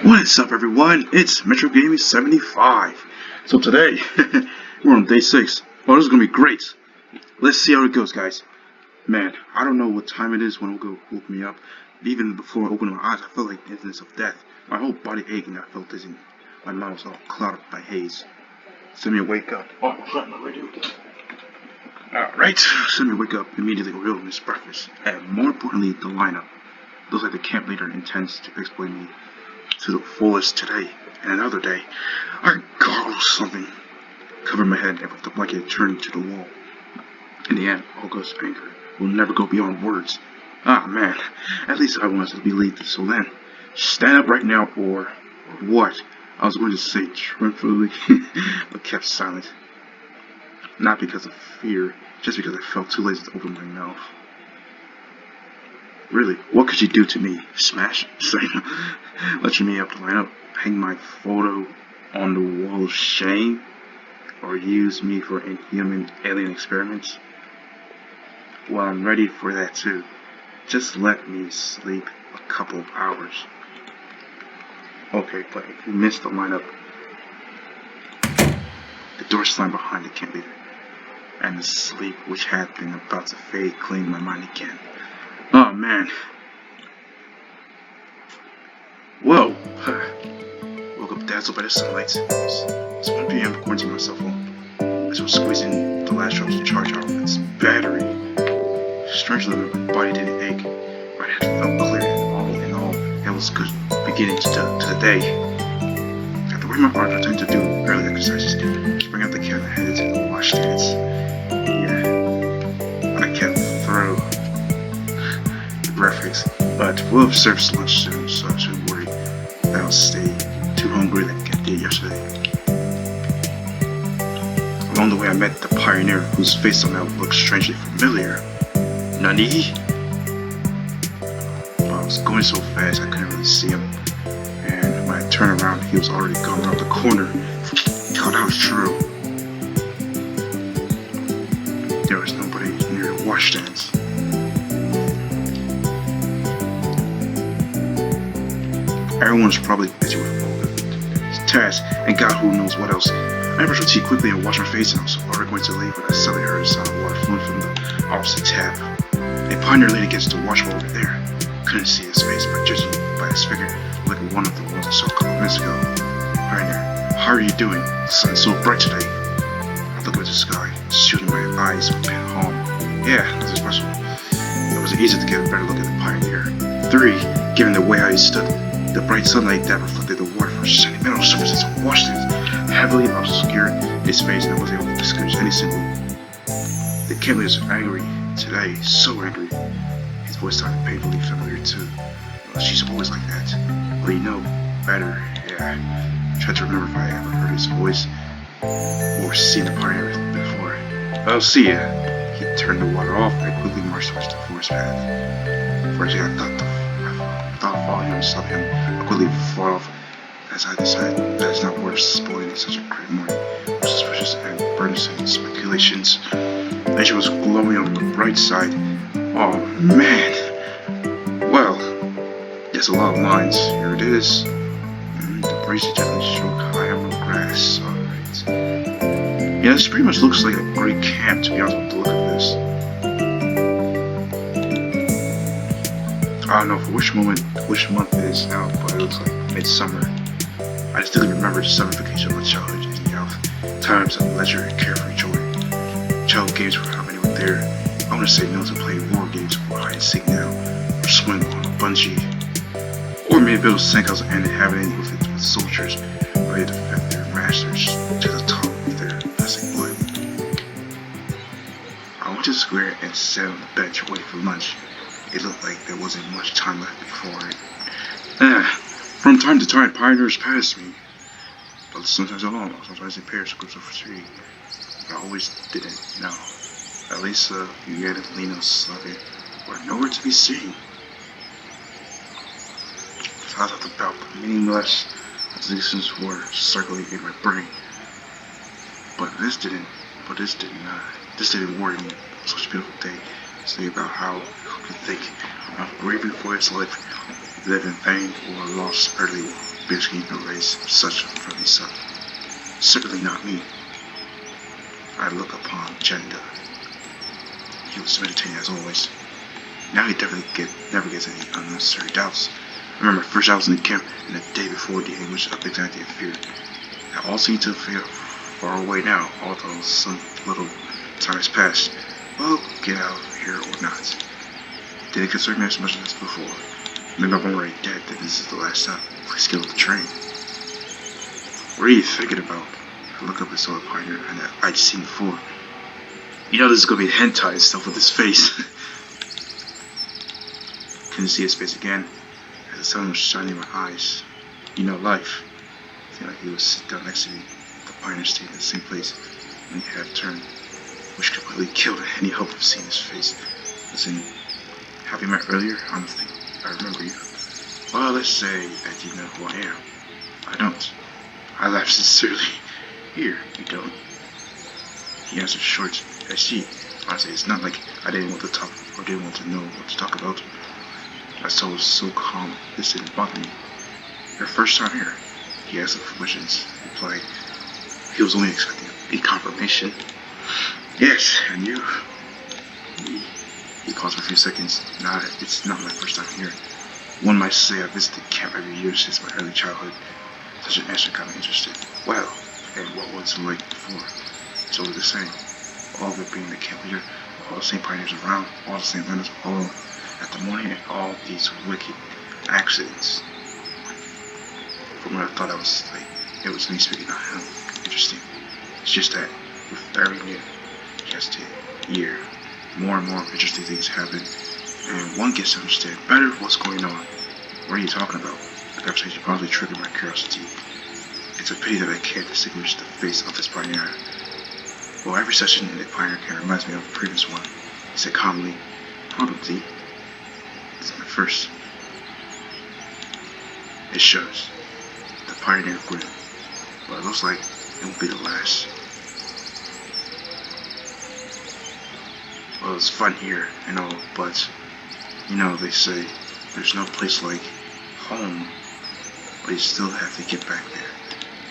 What's up, everyone? It's Metro Gaming 75. So today, we're on day 6. Oh, this is gonna be great. Let's see how it goes, guys. Man, I don't know what time it is when Ogo woke me up. Even before I opened my eyes, I felt like the incidence of death. My whole body ached and I felt dizzy. My mind was all clouded by haze. Send me wake up. Oh crap, my radio. Alright, send me wake up immediately or he'll miss breakfast. And more importantly, the lineup. Looks like the camp leader intends to exploit me to the fullest today and another day. I gargled something, covered my head, and with the blanket turned to the wall. In the end, Olga's anger will never go beyond words. Ah man, at least I wanted to believe this. So then, stand up right now or what? I was going to say triumphantly, but kept silent. Not because of fear, just because I felt too lazy to open my mouth. Really, what could she do to me? Smash? Let me up to line up, hang my photo on the wall of shame? Or use me for inhuman alien experiments? Well, I'm ready for that too. Just let me sleep a couple of hours. Okay, but if you missed the lineup, the door slammed behind the camp leader, and the sleep which had been about to fade claimed my mind again. Oh man. Whoa. Woke up dazzled by the sunlight. It's 1 p.m. according to my cell phone. As I was squeezing the last drops to charge out its battery. Strangely, my body didn't ache. My head felt clear and all. It was good beginning to the day. After wearing my heart, I tend to do early exercises. Bring out the cat and headed to the washstands. Yeah. I kept through breakfast, but we'll have service lunch soon, so I shouldn't worry. I'll stay too hungry like I did yesterday. Along the way, I met the pioneer, whose face somehow looked strangely familiar. Nani? I was going so fast I couldn't really see him, and when I turned around, he was already gone around the corner. God, that was true. There was nobody near the washstands. Everyone was probably busy with his task, and God who knows what else. I brushed my teeth quickly and washed my face, and I was already going to leave when I suddenly heard a sound of water flowing from the opposite tap. A pioneer leaned against the washbowl over there. Couldn't see his face, but judging by his figure, like one of the ones I saw a couple minutes ago. Pioneer, how are you doing? The sun's so bright today. I looked up at the sky, shooting my eyes with pen home. Yeah, nothing special. It was easy to get a better look at the pioneer. 3, given the way I stood. The bright sunlight that reflected the water from shiny metal surfaces washed it heavily and obscured his face, and I wasn't able to distinguish any single. The camp leader was angry today, so angry. His voice sounded painfully familiar too. Well, she's always like that. Well, you know better. Yeah. I tried to remember if I ever heard his voice or seen the pioneer before. I'll see ya. He turned the water off and quickly marched towards the forest path. First thing I thought following him and stopping him, I quickly fought off as I decided that it's not worth spoiling such a great morning with suspicious and burdensome speculations. Nature was glowing on the bright side. Oh man. Well, there's a lot of lines. Here it is. The breeze gently stroked high on the grass. Alright. Yeah, this pretty much looks like a great camp, to be honest with the look of this. I don't know for which month it is now, but it looks like midsummer. I distinctly remember the summer vacation of my childhood in the South. Times of leisure and carefree joy. Child games were how many were there. I want to say no to playing war games or hide and seek now, or swim on a bungee, or maybe build a sandcastle and inhabiting with it with soldiers ready to defend their masters to the top of their plastic blood. I went to the square and sat on the bench waiting for lunch. It looked like there wasn't much time left before it. From time to time, pioneers passed me. But sometimes alone, sometimes in pairs, groups of 3. But I always didn't know. Elisa, Julieta, Lena, Slavia were nowhere to be seen. Thoughts of the belt, meaningless existence were circling in my brain. But this didn't This didn't worry me. It was such a beautiful day. Say about how who could think of grieving for his life, live in vain or lost early, basically erase such a friendly son. Certainly not me. I look upon Jenda. He was meditating as always. Now he never gets any unnecessary doubts. I remember first I was in the camp and the day before the anguish of anxiety and fear. That all seemed to feel far away now, although some little time has passed. Well, get out of here or not. Did it concern me as much as before? Maybe I'm already dead, that this is the last stop. Please get off the train. What are you thinking about? I look up and saw the pioneer and that I'd seen before. You know this is gonna be hentai and stuff with his face. Couldn't see his face again, as the sun was shining in my eyes. You know life. I feel like he was sitting down next to me. The pioneer stayed in the same place when he had turned, which completely killed any hope of seeing his face. Listen, have you met earlier? I don't think I remember you. Well, let's say that you know who I am. I don't. I laughed sincerely. Here, you don't. He answered short. I see. Honestly, it's not like I didn't want to talk or didn't want to know what to talk about. My soul was so calm, this didn't bother me. Your first time here? He asked for questions. Replied, he was only expecting a confirmation. Yes, and you? He paused for a few seconds. Nah, it's not my first time here. One might say I visited camp every year since my early childhood. Such an answer got me interested. Well, and what was it like before? It's always the same. All of it being the camp leader, all the same pioneers around, all the same runners, all at the morning, and all these wicked accidents. From what I thought I was like, it was me speaking, not him. Interesting. It's just that with every new year, more and more interesting things happen, and one gets to understand better what's going on. What are you talking about? The conversation probably triggered my curiosity. It's a pity that I can't distinguish the face of this pioneer. Well, every session in the pioneer camp reminds me of the previous one. He said calmly, probably. It's my first. It shows. The pioneer grinned. Well, it looks like it won't be the last. Well, it's fun here and all, but you know, they say there's no place like home, but you still have to get back there.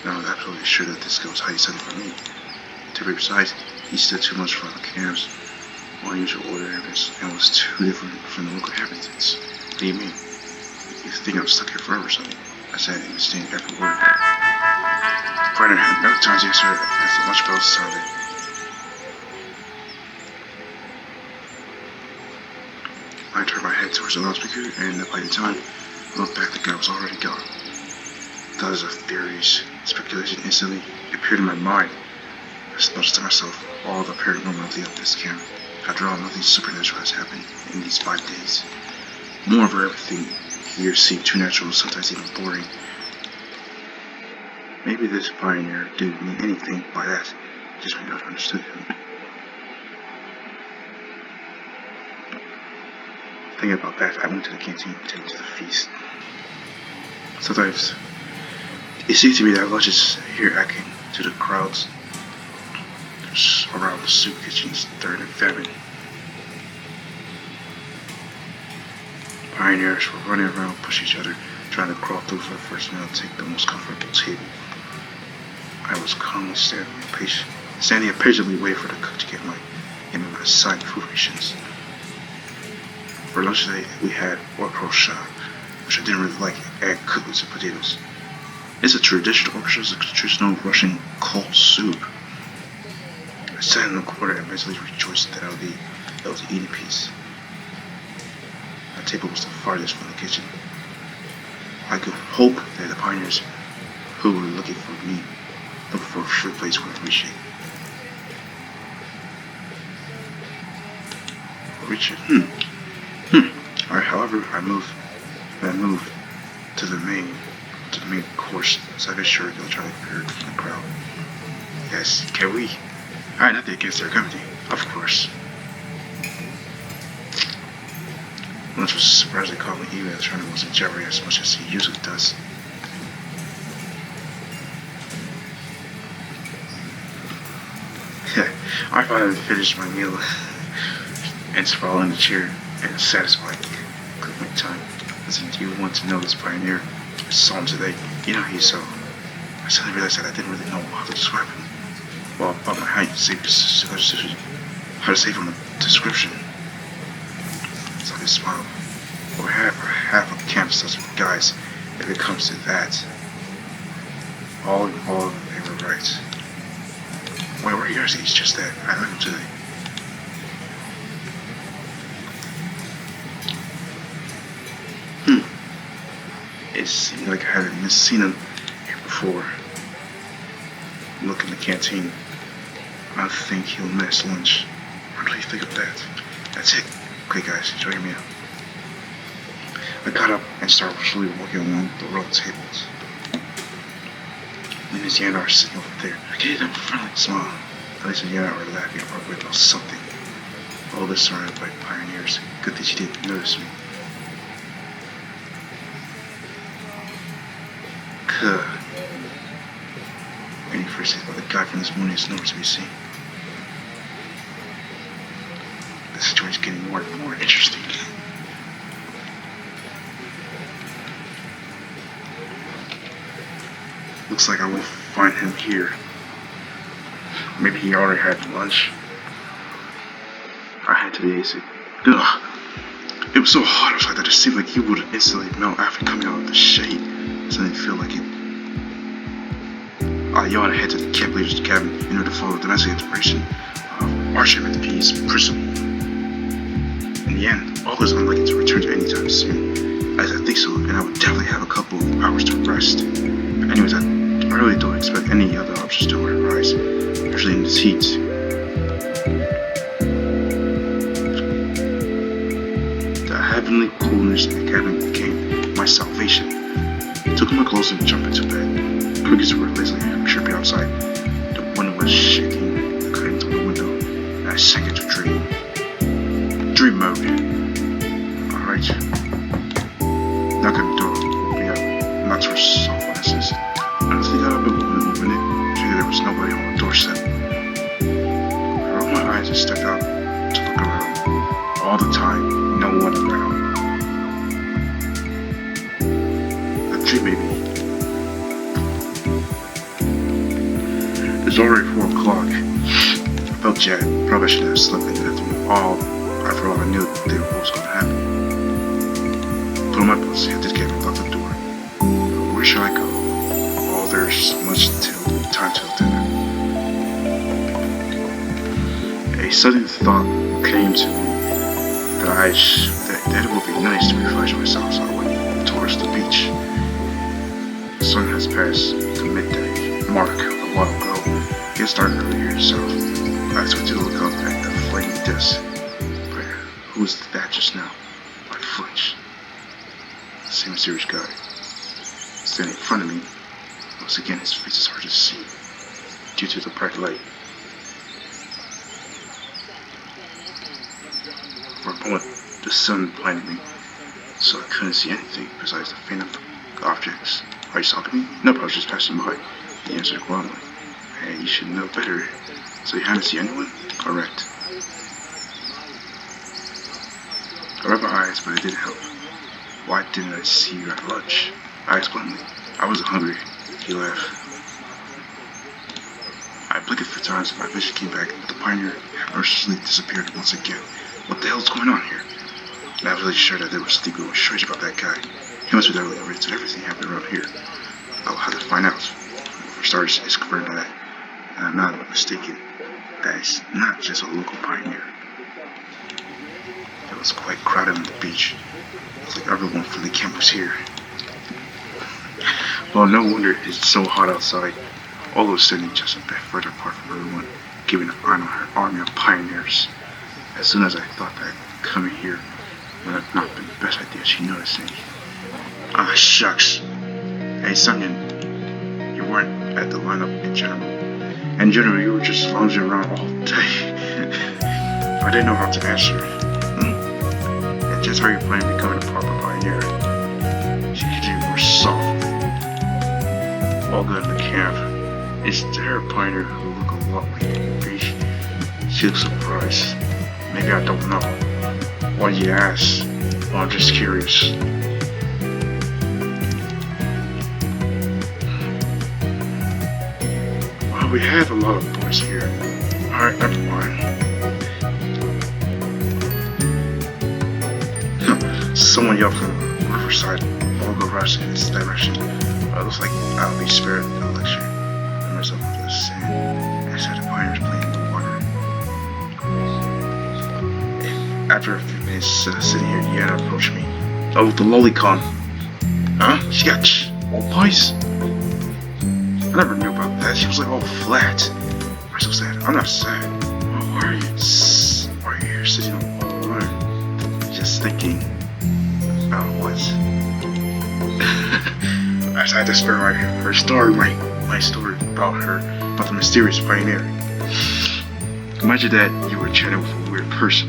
And I was absolutely sure that this goes how you said it for me. To be precise, he stood too much from the camp's more usual order and was too different from the local inhabitants. What do you mean? You think I'm stuck here forever or something? I said, understanding every word. Partner had no time to answer as the lunch bell sounded. I turned my head towards the loudspeaker, and by the time I looked back, the guy was already gone. Dozens of theories, speculation instantly appeared in my mind. I sputtered to myself all the paranormality of this camp. After all, nothing supernatural has happened in these 5 days. Moreover, everything here seemed too natural, sometimes even boring. Maybe this pioneer didn't mean anything by that, just maybe I understood him. Thinking about that, I went to the canteen and tended to the feast. Sometimes it seems to me that lunch is here acting to the crowds around the soup kitchens during the famine. Pioneers were running around, pushing each other, trying to crawl through for the first meal and take the most comfortable table. I was calmly standing impatiently waiting for the cook to get my assigned food rations. For lunch today, we had orkrosha, which I didn't really like, and cutlets and potatoes. It's a traditional Russian cold soup. I sat in the corner and mentally rejoiced that I was the eating piece. My table was the farthest from the kitchen. I could hope that the pioneers who were looking for a free place would reach it. Alright, however, I moved to the main course, so I made sure to try to hear from the crowd. Yes, can we? Alright, nothing against their company, of course. Lunch was surprisingly calm and even as Turner wasn't jabbering as much as he usually does. I finally finished my meal and sprawled in the chair and satisfied. Click my time. Listen, do you want to know this pioneer? I saw him today. You know he's so. I suddenly realized that I didn't really know how to describe him. Well, about my height, how to say from the description. It's like a smile. Or half a campus of guys if it comes to that. All in all, they were right. Why were yours? He's just that. I met him today. It seemed like I hadn't seen him here before. Look in the canteen. I think he'll miss lunch. What do you think of that? That's it. Okay guys, enjoy your meal. I got up and started slowly walking along the row of tables. Lynn and Yana are sitting over there. I gave them a friendly smile. Alice and Yana were laughing appropriately about something. All this surrounded by pioneers. Good that you didn't notice me. Any first hit by the guy from this morning is nowhere to be seen. The situation's getting more and more interesting. Looks like I will find him here. Maybe he already had lunch. I had to be easy. Ugh. It was so hot outside that it seemed like he would instantly melt after coming out of the shade. So I didn't feel like it. I yawned ahead to the camp leader's cabin in order to follow the necessary inspiration of Archimedes' prism. In the end, all is unlikely to return to any time soon, as I think so, and I would definitely have a couple of hours to rest. Anyways, I really don't expect any other options to arise, usually in this heat. The heavenly coolness in the cabin became my salvation. I took my clothes and jumped into bed. Crickets were lazily chirping outside. The wind was shaking the curtains on the window, and I sank into dream. Dream mode. Alright. Knock on the door. Woke me up. Knocks were soft voices. I honestly got up and opened it. Figured there was nobody on the doorstep. I rolled my eyes and stepped out to look around. All the time, no one around. A dream maybe. It's already 4 o'clock. I felt jacked. Probably should have slept in the afternoon. After all, I knew what was going to happen. Put on my boots, hit the gate, and locked the door. Where should I go? Oh, there's much time till dinner. A sudden thought came to me that it would be nice to refresh myself, so I went towards the beach. The sun has passed the midday mark a while ago. It started earlier, so I took to look up at the flaming disc. But who was that just now? I flinched. The same mysterious guy standing in front of me. Once again, his face is hard to see due to the bright light. For a moment, the sun blinded me, so I couldn't see anything besides the faint of objects. Are you talking to me? Nope, I was just passing by. He answered glumly. Hey, you should know better. So you haven't seen anyone? Correct. I rubbed my eyes, but it didn't help. Why didn't I see you at lunch? I asked bluntly. I wasn't hungry. He laughed. I blinked a few times and my vision came back, but the pioneer had mercilessly disappeared once again. What the hell's going on here? And I was really sure that there was something going strange about that guy. He must be the early rates and everything happening around here. I will have to find out. For starters, it's confirmed that, and I'm not mistaken, that it's not just a local pioneer. It was quite crowded on the beach. It was like everyone from the camp was here. Well, no wonder it's so hot outside. All of a sudden, just a bit further apart from everyone, giving an eye on her army of pioneers. As soon as I thought that coming here would have not been the best idea, she noticed me. Ah, shucks. Hey, Sunyan, you weren't at the lineup in general. In general, you were just lounging around all day. I didn't know how to answer. And just how you're planning on becoming a proper pioneer. She could be more soft. All good in the camp. Is there a pioneer who look a lot like me? She looks surprised. Maybe I don't know. Why do you ask? Well, I'm just curious. Well, we have a lot of boys here. Alright, never mind. Someone yelled from the riverside. I'll go rush in this direction. It looks like I'll be spared the lecture. Members of the sand. I said the pioneers playing in the water. After a few minutes sitting here, Yana approached me. Oh, the lolicon. Huh? She got all pies? I never knew about that. She was like all flat. I'm so sad. I'm not sad. Why are you? Why are you here sitting on the water? Just thinking about what? I had to spare her story, my story about her, about the mysterious pioneer. Imagine that you were chatting with a weird person,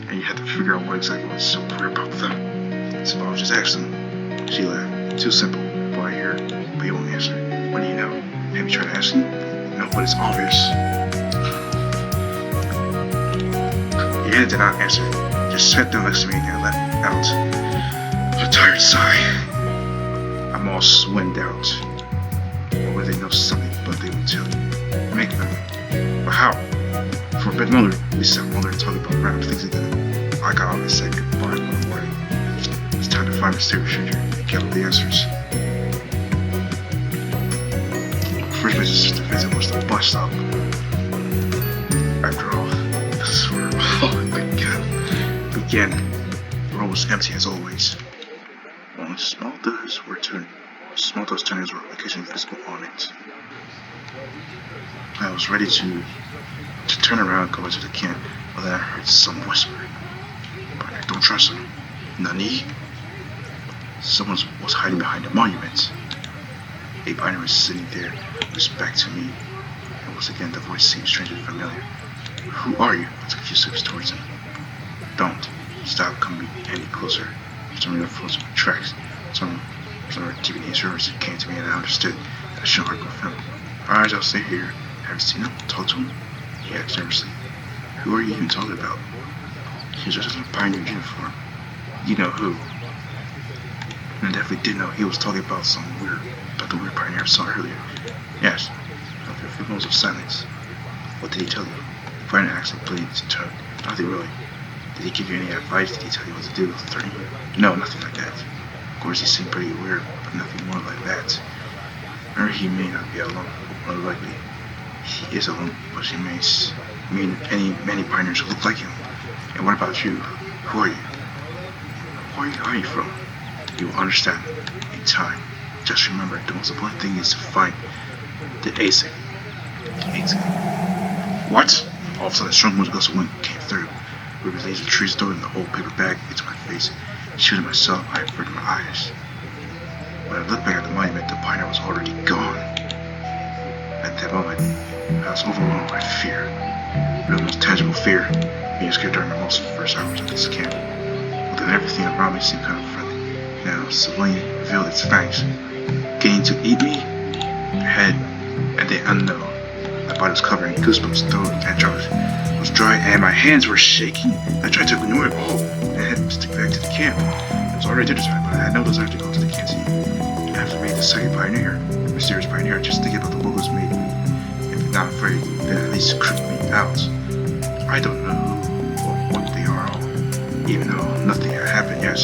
and you had to figure out what exactly was so weird about them. So I was just asking them. She laughed. Too simple. Why here? But you won't answer. What do you know? Have you tried asking? No, but it's obvious. Yana did not answer. Just sat down next to me and let out a tired sigh. I'm all swinned out. Or would they know something, but they would tell you. Make them. But how? For a bit longer, we sat longer and talked about random things and then I got on and said goodbye and went away. It's time to find Mysterious Stranger and get all the answers. First place to visit was the bus stop. After all, this is where it all began. The road was empty as always. Only small doors turners were occasionally visible on it. I was ready to turn around and go into the camp, but then I heard someone whisper, "But I don't trust him." Nani? Someone was hiding behind a monument. A pioneer was sitting there, his back to me, and once again the voice seemed strangely familiar. "Who are you?" I took a few steps towards him. "Don't stop coming any closer." Someone froze my tracks. Some TV service came to me and I understood that I shouldn't argue with him. Alright, I'll stay here. Have you seen him? Talk to him? He asked nervously. "Who are you even talking about?" He was dressed in a pioneer uniform. You know who? And I definitely did know he was talking about the weird pioneer I saw earlier. Yes. After a few moments of silence. What did he tell you? The pioneer actually played his tone. Nothing really. Did he give you any advice? Did he tell you what to do with 30? No, nothing like that. Of course, he seemed pretty weird, but nothing more like that. Or he may not be alone. More likely, he is alone, but he may mean many pioneers who look like him. And what about you? Who are you? Where are you from? You will understand in time. Just remember, the most important thing is to find the ASIC. What? All of a sudden, a strong gust of wind came through. We released the trees throwing the old paper bag into my face. Shooting myself, I averted my eyes. When I looked back at the monument, the pioneer was already gone. At that moment, I was overwhelmed by fear. The most tangible fear, being scared during the most first hours of this camp. But then everything around me seemed kind of friendly. Now, civilian revealed its fangs. Getting to eat me? Head and the unknown. My body was covered in goosebumps, throat and jaws was dry, and my hands were shaking. I tried to ignore it all and head stick back to the camp. I was already dinner time, but I had no desire to go to the canteen. After meeting the second pioneer, the mysterious pioneer, just thinking about the locals made me, if not afraid, then at least creeped me out. I don't know who or what they are all. Even though nothing had happened yet,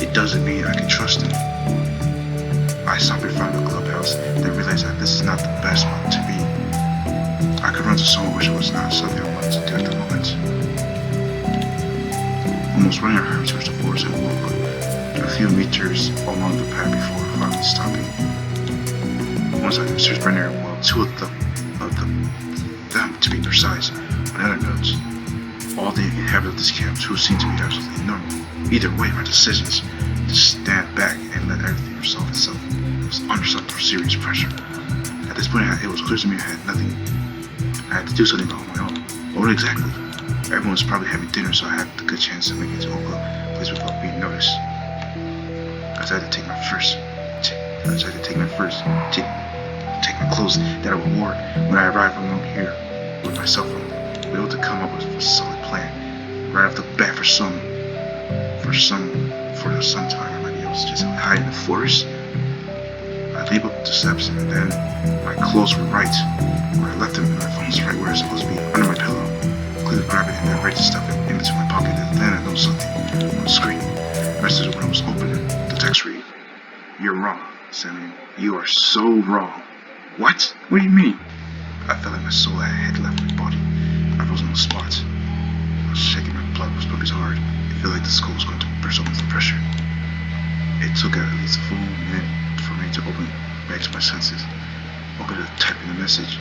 it doesn't mean I can trust them. I stopped in front of the clubhouse, then realized that this is not the best spot to be. I could run to somewhere which was not something I wanted to do at the moment. Almost running, I hurried towards the forest and walked a few meters along the path before finally stopping. Once I searched by near, well, two of them to be precise. On other notes, all the inhabitants of this camp who seemed to be absolutely normal. Either way, my decisions to stand back and let everything resolve itself was under some serious pressure. At this point, it was clear to me I had to do something on my own. What exactly? Everyone was probably having dinner, so I had a good chance to make it to a local place without being noticed. I decided to take my clothes that I wore when I arrived along here with my cell phone. be able to come up with a solid plan right off the bat for the sometime. I might be able to just hide in the forest. I leap up the steps, and then my clothes were right where I left them, and my phone was right where it's supposed to be, under my pillow. Quickly grab it and then ready to stuff it into my pocket, and then I noticed something on the screen. The message when I was opening the text read, "You're wrong, Samuel. You are so wrong." What? What do you mean? I felt like my soul had left my body. I was on the spot. I was shaking, my blood was pumping hard. It felt like the skull was going to burst open with the pressure. It took at least a full minute for me to open back to my senses. Open to typing the message.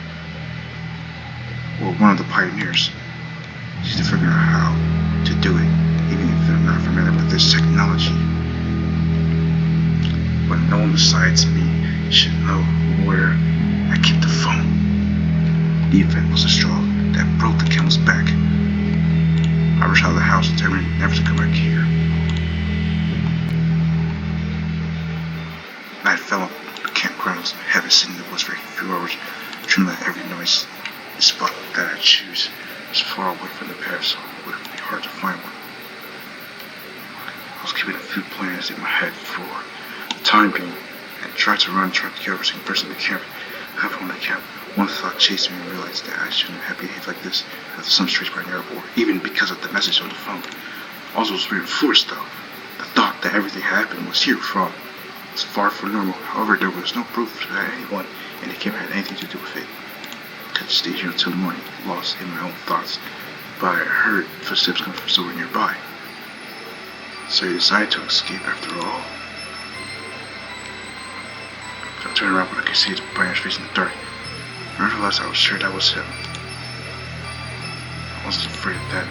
Or one of the pioneers. Just to figure out how to do it, even if they're not familiar with this technology. But no one besides me should know where I keep the phone. The event was the straw that broke the camel's back. I rushed out of the house, determined never to come back here. Night fell on the campground. Was heavy, sitting in the woods for a few hours, trembling at every noise. The spot that I choose was far away from the path, so it would be hard to find one. I was keeping a few plans in my head for the time being, and tried to kill every single person in the camp. Half on the camp, one thought chased me and realized that I shouldn't have behaved like this after some streets by near or even because of the message on the phone. Also was reinforced though. The thought that everything happened was here from was far from normal. However, there was no proof that anyone in the camp had anything to do with it. I could stay here until morning, lost in my own thoughts, but I heard footsteps coming from somewhere nearby. So I decided to escape after all. So I turned around, but I could see his brightness face in the dark. Nevertheless, I was sure that was him. I wasn't afraid of that.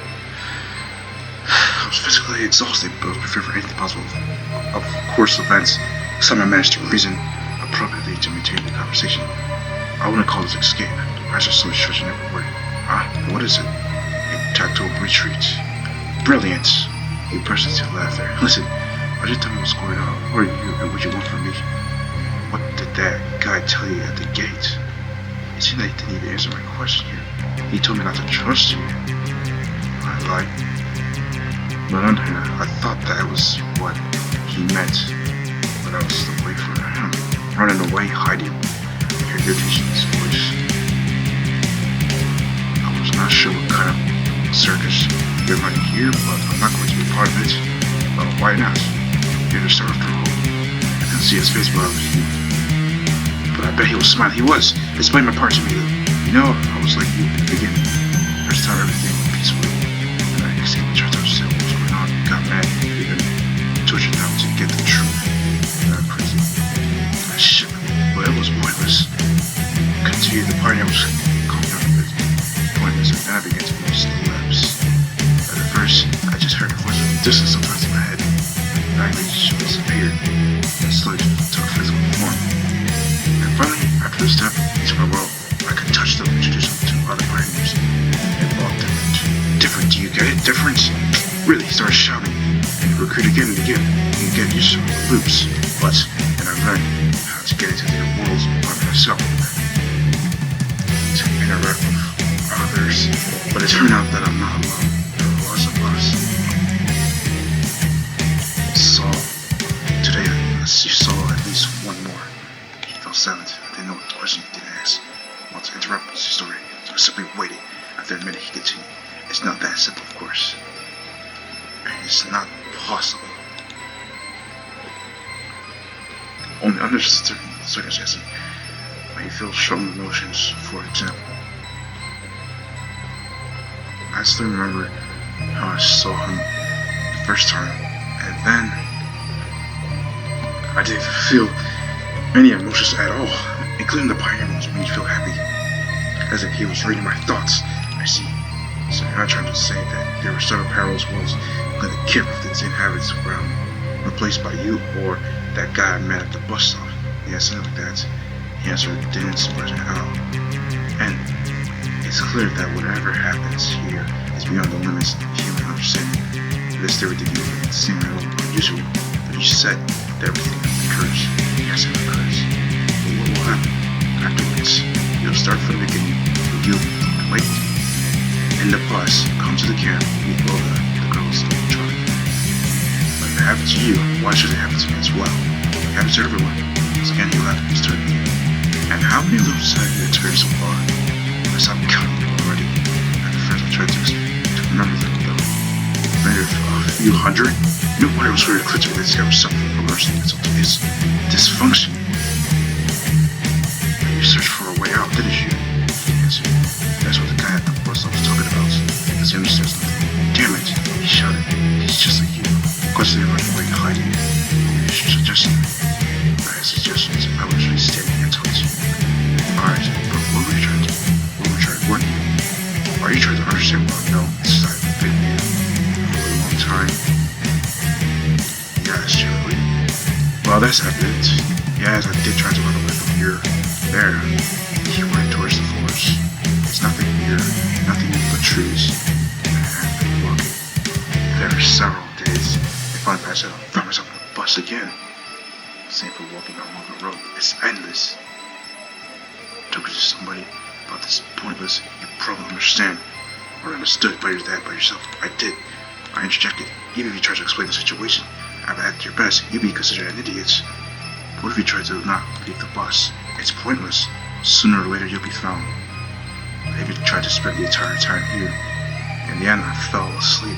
I was physically exhausted, but was prepared for anything possible. Of course, events. Somehow managed to reason appropriately to maintain the conversation. I wouldn't call this escape. I just saw stretching everywhere. What is it? A tactile retreat. Brilliant! He burst into laughter. Listen, why did you tell me what's going on? Who are you and what you want from me? What did that guy tell you at the gate? It seemed like he didn't even answer my question here. He told me not to trust you. I lied. But on him, I thought that was what he meant. But I was away from him. Running away, hiding. I heard irritation in his voice. I was not sure what kind of circus you're running here, but I'm not going to be part of it. Well, why not? You're the star after all. I couldn't see his face while I was here. But I bet he was smiling. He was. Explain my part to me. You know, I was like you at the beginning. First time everything was peaceful. And I escaped the church I was still going on. Got mad, even tortured out to get the truth. Not crazy. I shivered, but it was pointless. Continued the party. I was calm down a bit. Pointless, and then I began to notice the labs. At first, I just heard a voice from a distance sometimes in my head. Then I disappeared, and slowly took physical form. And finally, after the step into my world, I could touch them, introduce them to other pioneers. And all different. Different, do you get it? Different? Really, he started shouting, and recruit again and again. You get used to the loops. But, and I learned how to get into their worlds by myself. To interact with others. But it turned out that I'm not alone. There was a us. Saw. Today, I saw at least one more. He fell silent. I didn't know what question he didn't ask. I wanted to interrupt his story, so I simply waited. After a minute, he continued. It's not that simple, of course. And it's not possible. Only under certain circumstances may you feel strong emotions, for example. I still remember how I saw him the first time, and then I didn't feel any emotions at all, including the pioneer ones made me feel happy, as if he was reading my thoughts. I see. So you're not trying to say that there were several parallel worlds where the kid with its inhabitants were replaced by you, or that guy I met at the bus stop. Yeah, something like that. He answered, didn't spread it out. And it's clear that whatever happens here is beyond the limits of human understanding. This theory didn't even seem at all unusual, but you said that everything occurs. Yes, it occurs. But what will happen afterwards? You'll start from the beginning, you'll wait, and in the bus, come to the camp, meet all the girls in the truck. But if it happened to you, why should it happen to me as well? It happens to everyone. So again, he left his turn. And how many loops have you experienced so far? I stopped counting them already. At first I tried to remember them though. Maybe a few hundred? No wonder it was very clear to me that this guy was suffering from his dysfunction. You searched for a way out, didn't you? Yes, that's what the guy at the bus stop was talking about. Because he understands nothing. Damn it, he shouted. He's just like you. Of course, they were running away hiding. You should suggest my suggestions. I was really standing here talking to you. Alright, but what were you trying to warn you? Are you trying to understand what I know? Since I've been here for a long time. Yes, Charlie. Well, that's evident. Yes, I did try to run away from here. There. He went towards the forest. It's nothing here, nothing but trees. And I've been walking. There are several days. If I pass out, I found myself on a bus again. Same for walking along the road. It's endless. Talking to somebody about this pointless, you probably understand. Or understood by yourself. I did. I interjected. Even if you tried to explain the situation, I've acted your best. You'd be considered an idiot. What if you try to not leave the bus? It's pointless. Sooner or later you'll be found. Maybe tried to spend the entire time here. In the end, I fell asleep.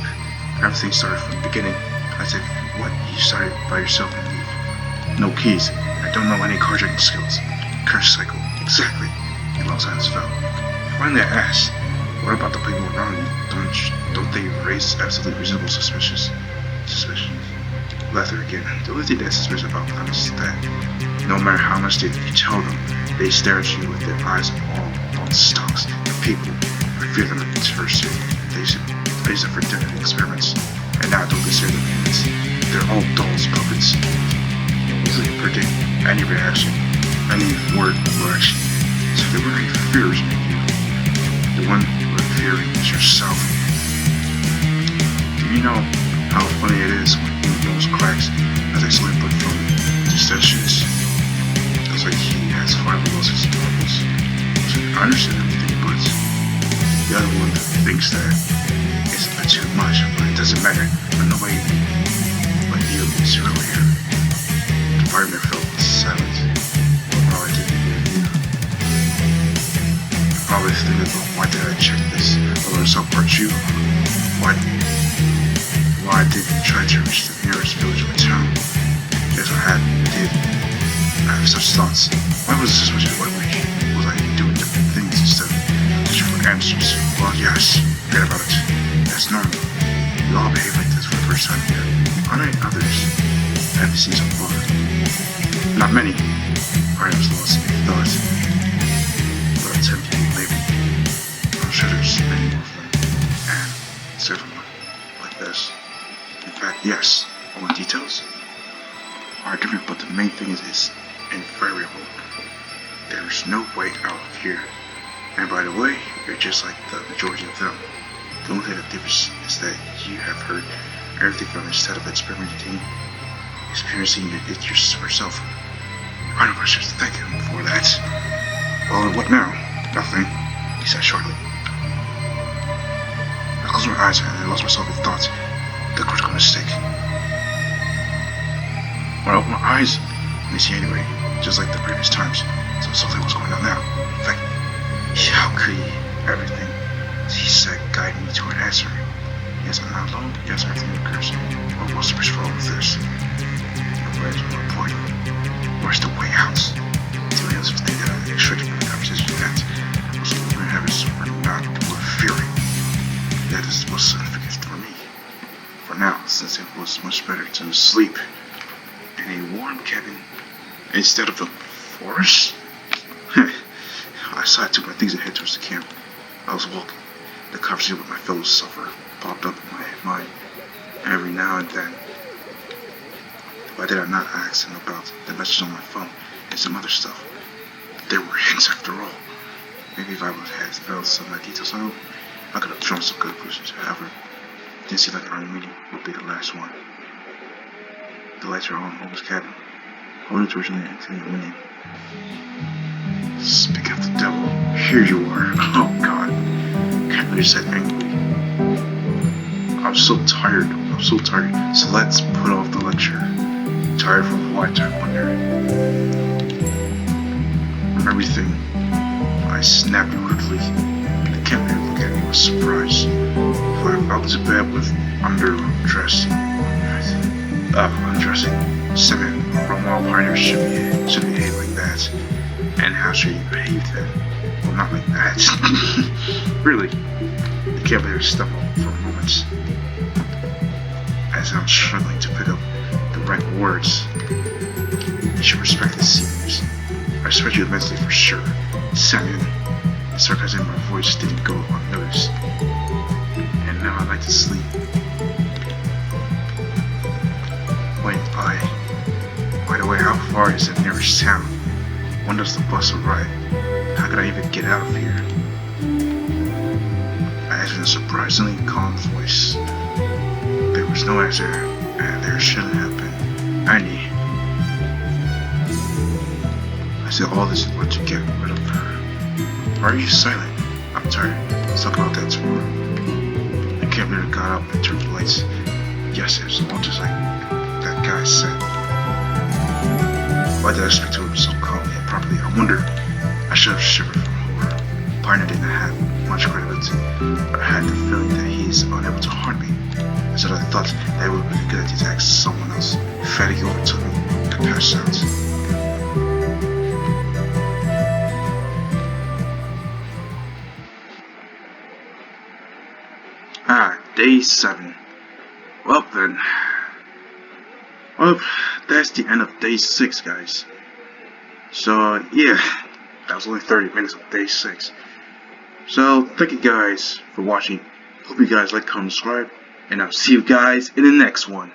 Everything started from the beginning. I said, what? You started by yourself and leave. No keys. I don't know any carjacking skills. Curse cycle. Exactly. He lost hands fell. Finally I asked, what about the people around you? Don't they raise absolutely reasonable suspicions? Laughter again. The only thing that's suspicious about them is that no matter how much you tell them, they stare at you with their eyes on stalks. The people, I fear them at first. They use them for different experiments, and now I don't consider them humans. They're all dolls, puppets. Easily predict any reaction, any word or action. So there were any fears in you. The one you're fearing is yourself. Do you know how funny it is when he nose cracks as I slip but from distensions? It's like he has fibrosis and bubbles. So I understand everything, but the other one thinks that it's a bit too much, but it doesn't matter. But nobody but you is really here. The fireman felt silent. All I did you. Probably thinking about why did I check this? Although it's not part you. Why I didn't try to reach the nearest village or town. Yes, I did. I have such thoughts. Why was this much of a language? Was I doing different things instead of searching for answers? Well, yes. Forget about it. That's normal. We all behave like this for the first time here. Aren't others? I haven't seen so far. Not many. I was lost in thought. But 10 people maybe. I'm sure there's many more of them. And several like this. In fact, yes. All the details are different, but the main thing is it's invariable. There's no way out of here. And by the way, you're just like the majority of them. The only thing that differs is that you have heard everything from instead of experiencing it yourself. I don't know, I should thank him for that. Well, what now? Nothing, he said shortly. I closed my eyes and I lost myself in thoughts. The critical mistake. When I opened my eyes, I didn't see anybody, just like the previous times. So something was going on now. In fact, how could he? Everything, he said, guided me to an answer. Yes, I'm not alone. Yes, everything occurs. Well, what's the result of this? The words were important. Where's the way out? The only other thing that I extracted from the conversation that was the open heavens were not were fearing. That is what's significant for me. For now, since it was much better to sleep in a warm cabin instead of the forest. I decided to took my things and head towards the camp. I was walking. The conversation with my fellow sufferer popped up in my mind every now and then. Why did I not ask him about the message on my phone and some other stuff? There were hints after all. Maybe if I would have spelled some of my details out, I could have drawn some conclusions. However, it didn't seem like our meeting would be the last one. The lights are on Owen's cabin. Holding towards me until you went in. Speak of the devil. Here you are. Oh God. Can't really said angrily. so tired. I'm so tired. So let's put off the lecture. Tired from what, I wonder? From everything. I snapped quickly. The captain looked at me with surprise. So I fell to bed with undressing. Seven Romuald pioneers should behave like that. And how should you behave then? Well, not like that. Really. The captain stepped up for a moment. As I'm struggling to pick up the right words. You should respect the seniors. I respect you immensely for sure. Samuel. The sarcasm in my voice didn't go unnoticed. And now I'd like to sleep. Wait, by the way, how far is the nearest town? When does the bus arrive? How could I even get out of here? I asked in a surprisingly calm voice. There was no answer, and there shouldn't have been any. I said all this in order to get rid of her. Why are you silent? I'm tired. Let's talk about that tomorrow. The cab leader got up and turned the lights. Yes, it was all just like that guy said. Why did I speak to him so calmly and properly? I wonder. I should have shivered from horror. Pioneer didn't have much credibility, but I had the feeling that he is unable to harm me. So I thought that it would be a good idea to ask someone else. Fatigue overtook me and I passed out. Day 7. Well then. Well, that's the end of day 6, guys. So, yeah. That was only 30 minutes of day 6. So, thank you guys for watching. Hope you guys like, comment, subscribe. And I'll see you guys in the next one.